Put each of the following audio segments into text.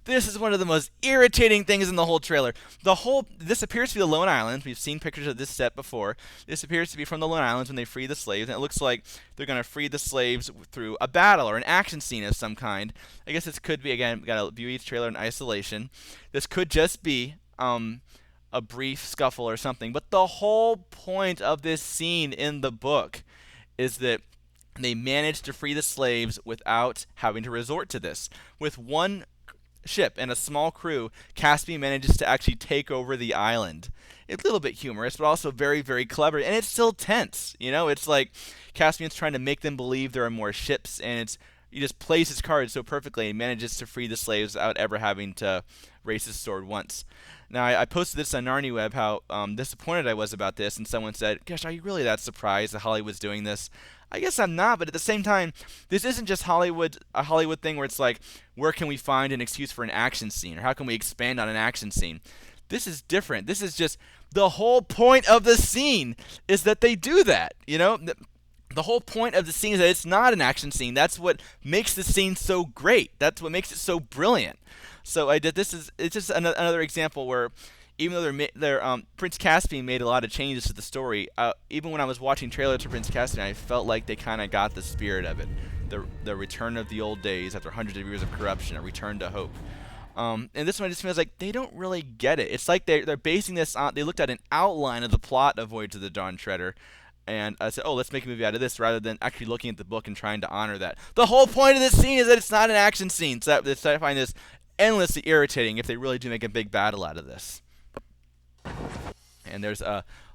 This is one of the most irritating things in the whole trailer. This appears to be the Lone Islands. We've seen pictures of this set before. This appears to be from the Lone Islands when they free the slaves, and it looks like they're going to free the slaves through a battle or an action scene of some kind. I guess this could be, again, we got to view each trailer in isolation. This could just be a brief scuffle or something. But the whole point of this scene in the book is that they managed to free the slaves without having to resort to this. With one ship and a small crew, Caspian manages to actually take over the island. It's a little bit humorous, but also very, very clever, and it's still tense. It's like Caspian's trying to make them believe there are more ships, and he just plays his cards so perfectly and manages to free the slaves without ever having to raise his sword once. Now, I posted this on Narnia Web, how disappointed I was about this, and someone said, gosh, are you really that surprised that Hollywood's doing this? I guess I'm not, but at the same time, this isn't just a Hollywood thing where it's like, where can we find an excuse for an action scene, or how can we expand on an action scene? This is different. This is just the whole point of the scene is that they do that, The whole point of the scene is that it's not an action scene. That's what makes the scene so great. That's what makes it so brilliant. So it's just another example where, even though Prince Caspian made a lot of changes to the story, even when I was watching trailers for Prince Caspian, I felt like they kind of got the spirit of it. The return of the old days after hundreds of years of corruption, a return to hope. And this one just feels like they don't really get it. It's like they're basing this on, they looked at an outline of the plot of Voyage of the Dawn Treader, and I said, oh, let's make a movie out of this, rather than actually looking at the book and trying to honor that. The whole point of this scene is that it's not an action scene, so I find this endlessly irritating if they really do make a big battle out of this. And there's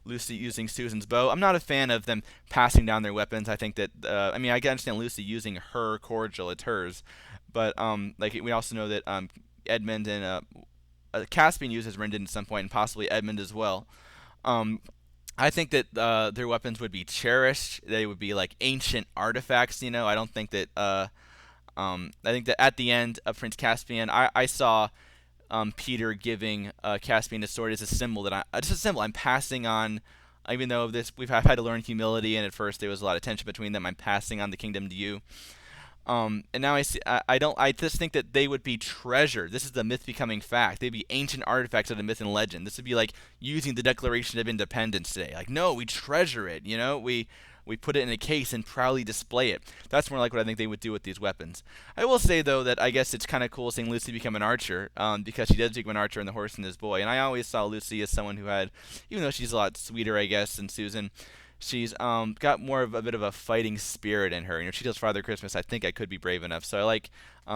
Lucy using Susan's bow. I'm not a fan of them passing down their weapons. I think that, I can understand Lucy using her cordial, it's hers. But we also know that Edmund and Caspian uses Rendon at some point, and possibly Edmund as well. I think that their weapons would be cherished. They would be like ancient artifacts, I don't think that, I think that at the end of Prince Caspian, I saw Peter giving Caspian a sword as a symbol it's a symbol I'm passing on. Even though we've had to learn humility, and at first there was a lot of tension between them, I'm passing on the kingdom to you. And now I see. I just think that they would be treasured. This is the myth becoming fact. They'd be ancient artifacts of the myth and legend. This would be like using the Declaration of Independence Day. Like, no, we treasure it. We put it in a case and proudly display it. That's more like what I think they would do with these weapons. I will say, though, that I guess it's kind of cool seeing Lucy become an archer, because she does become an archer in The Horse and His Boy. And I always saw Lucy as someone who had, even though she's a lot sweeter, I guess, than Susan, she's got more of a bit of a fighting spirit in her. If she does Father Christmas, I think I could be brave enough. So I like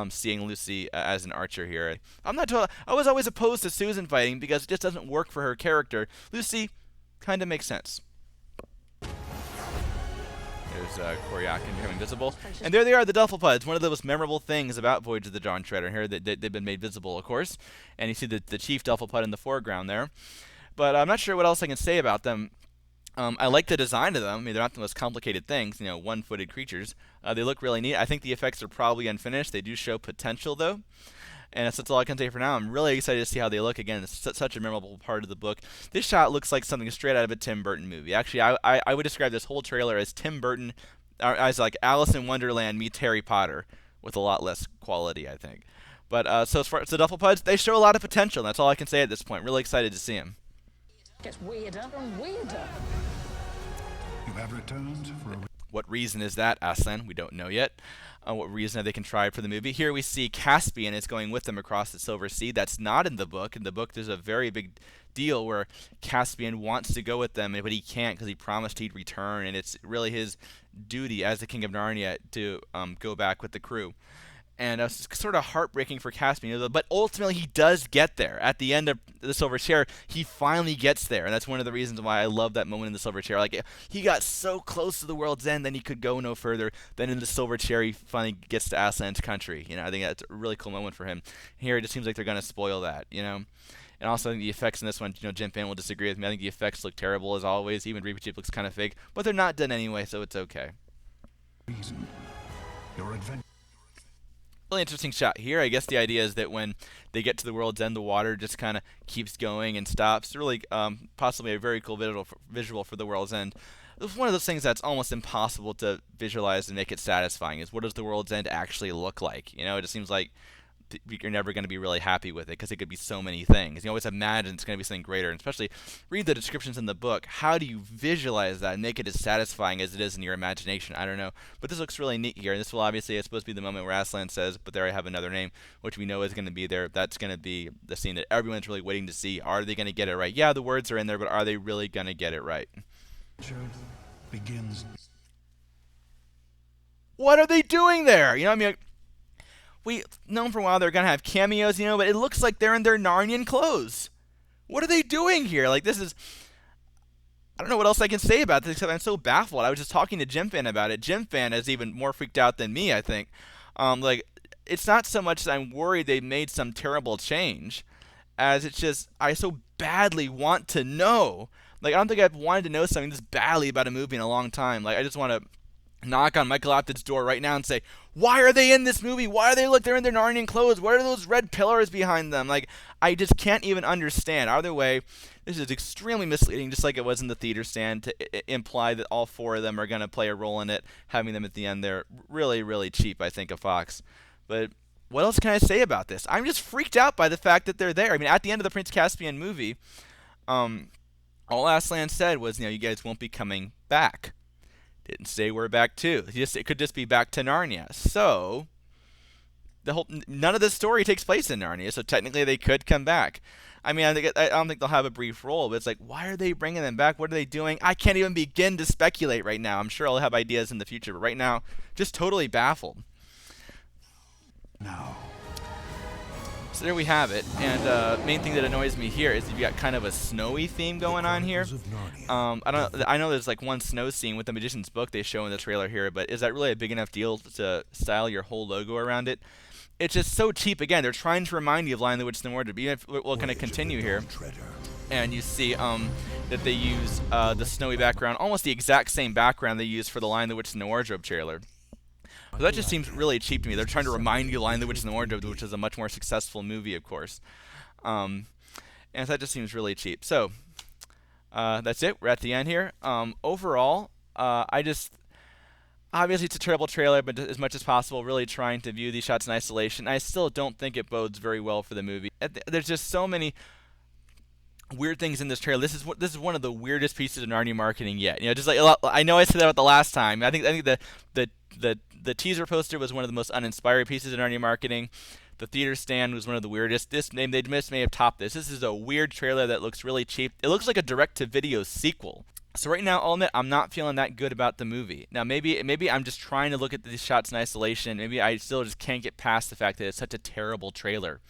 seeing Lucy as an archer here. I was always opposed to Susan fighting because it just doesn't work for her character. Lucy kind of makes sense. There's Koryakin becoming visible. And there they are, the Duffelpods. One of the most memorable things about Voyage of the Dawn Treader. Here they've been made visible, of course. And you see the chief Duffelpod in the foreground there. But I'm not sure what else I can say about them. I like the design of them. They're not the most complicated things, one-footed creatures. They look really neat. I think the effects are probably unfinished. They do show potential, though. And that's all I can say for now. I'm really excited to see how they look. Again, it's such a memorable part of the book. This shot looks like something straight out of a Tim Burton movie. Actually, I would describe this whole trailer as Tim Burton, as like Alice in Wonderland meets Harry Potter, with a lot less quality, I think. But so as far as the Duffelpods, they show a lot of potential. That's all I can say at this point. Really excited to see them. Gets weirder and weirder. You have returned for a... What reason is that, Aslan? We don't know yet. What reason have they contrived for the movie? Here we see Caspian is going with them across the Silver Sea. That's not in the book. In the book, there's a very big deal where Caspian wants to go with them, but he can't because he promised he'd return, and it's really his duty as the King of Narnia to go back with the crew. And it's sort of heartbreaking for Caspian, but ultimately he does get there. At the end of the Silver Chair, he finally gets there, and that's one of the reasons why I love that moment in the Silver Chair. Like, he got so close to the world's end, then he could go no further. Then in the Silver Chair, he finally gets to Aslan's country. I think that's a really cool moment for him. Here, it just seems like they're going to spoil that, And also, I think the effects in this one, Jim Fan will disagree with me. I think the effects look terrible as always. Even Reaper Jeep looks kind of fake, but they're not done anyway, so it's okay. reason. Your adventure. Really interesting shot here. I guess the idea is that when they get to the world's end, the water just kind of keeps going and stops. It's really possibly a very cool visual for the world's end. It's one of those things that's almost impossible to visualize and make it satisfying. Is what does the world's end actually look like? It just seems like you're never going to be really happy with it because it could be so many things. You always imagine it's going to be something greater, and especially read the descriptions in the book. How do you visualize that and make it as satisfying as it is in your imagination? I don't know. But this looks really neat here. And this will obviously, it's supposed to be the moment where Aslan says, but there I have another name, which we know is going to be there. That's going to be the scene that everyone's really waiting to see. Are they going to get it right? Yeah, the words are in there, but are they really going to get it right? Begins. What are they doing there? You know, I mean, we known for a while they're going to have cameos, you know, but it looks like they're in their Narnian clothes. What are they doing here? Like, this is... I don't know what else I can say about this, except I'm so baffled. I was just talking to Jim Fan about it. Jim Fan is even more freaked out than me, I think. Like, it's not so much that I'm worried they made some terrible change, as it's just, I so badly want to know. Like, I don't think I've wanted to know something this badly about a movie in a long time. Like, I just want to knock on Michael Apted's door right now and say, why are they in this movie? Why are they, look, they're in their Narnian clothes. What are those red pillars behind them? Like, I just can't even understand. Either way, this is extremely misleading, just like it was in the theater stand, to imply that all four of them are going to play a role in it, having them at the end there. Really, really cheap, I think, of Fox. But what else can I say about this? I'm just freaked out by the fact that they're there. I mean, at the end of the Prince Caspian movie, all Aslan said was, you guys won't be coming back. Didn't say we're back to. It could just be back to Narnia. So none of this story takes place in Narnia. So technically, they could come back. I mean, I don't think they'll have a brief role, but it's like, why are they bringing them back? What are they doing? I can't even begin to speculate right now. I'm sure I'll have ideas in the future, but right now, just totally baffled. Now. So there we have it, and main thing that annoys me here is you've got kind of a snowy theme going on here. I know there's like one snow scene with the Magician's Book they show in the trailer here, but is that really a big enough deal to style your whole logo around it? It's just so cheap. Again, they're trying to remind you of Lion, the Witch, and the Wardrobe. Even if we'll kind of continue here, and you see that they use the snowy background, almost the exact same background they used for the Lion, the Witch, and the Wardrobe trailer. So that just seems really cheap to me. They're trying to remind you of Lion, the Witch, and the Wardrobe, which is a much more successful movie, of course. And so that just seems really cheap. So that's it. We're at the end here. Overall, obviously it's a terrible trailer, but as much as possible, really trying to view these shots in isolation. I still don't think it bodes very well for the movie. There's just so many weird things in this trailer. This is one of the weirdest pieces of Narnia marketing yet. Just like I know I said that about the last time. I think the teaser poster was one of the most uninspired pieces of Narnia marketing. The theater stand was one of the weirdest. They just may have topped this. This is a weird trailer that looks really cheap. It looks like a direct-to-video sequel. So right now, I'll admit, I'm not feeling that good about the movie. Now, maybe I'm just trying to look at these shots in isolation. Maybe I still just can't get past the fact that it's such a terrible trailer.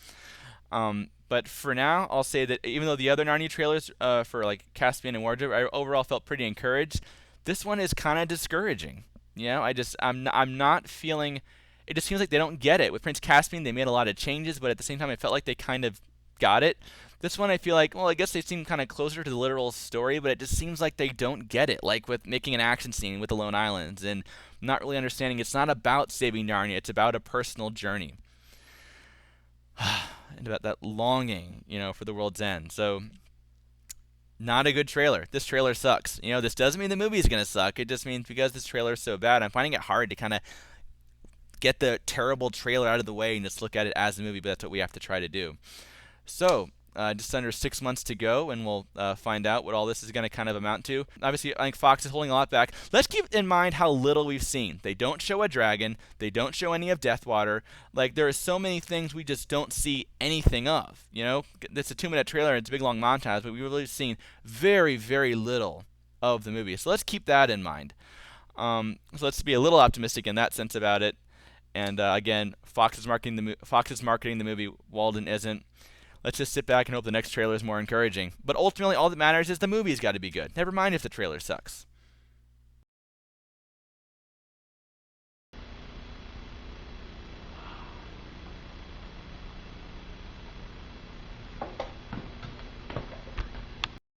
But for now, I'll say that even though the other Narnia trailers for like Caspian and Wardrobe, I overall felt pretty encouraged. This one is kind of discouraging. I'm not feeling. It just seems like they don't get it. With Prince Caspian, they made a lot of changes, but at the same time, I felt like they kind of got it. This one, I feel like, well, I guess they seem kind of closer to the literal story, but it just seems like they don't get it. Like with making an action scene with the Lone Islands and not really understanding it's not about saving Narnia, it's about a personal journey. And about that longing, for the world's end. So, not a good trailer. This trailer sucks. This doesn't mean the movie's going to suck. It just means because this trailer is so bad, I'm finding it hard to kind of get the terrible trailer out of the way and just look at it as a movie, but that's what we have to try to do. So, just under 6 months to go, and we'll find out what all this is going to kind of amount to. Obviously, I think Fox is holding a lot back. Let's keep in mind how little we've seen. They don't show a dragon. They don't show any of Deathwater. Like, there are so many things we just don't see anything of. It's a 2-minute trailer. It's a big, long montage, but we've really seen very, very little of the movie. So let's keep that in mind. So let's be a little optimistic in that sense about it. And again, Fox is marketing the movie. Walden isn't. Let's just sit back and hope the next trailer is more encouraging. But ultimately, all that matters is the movie's got to be good. Never mind if the trailer sucks.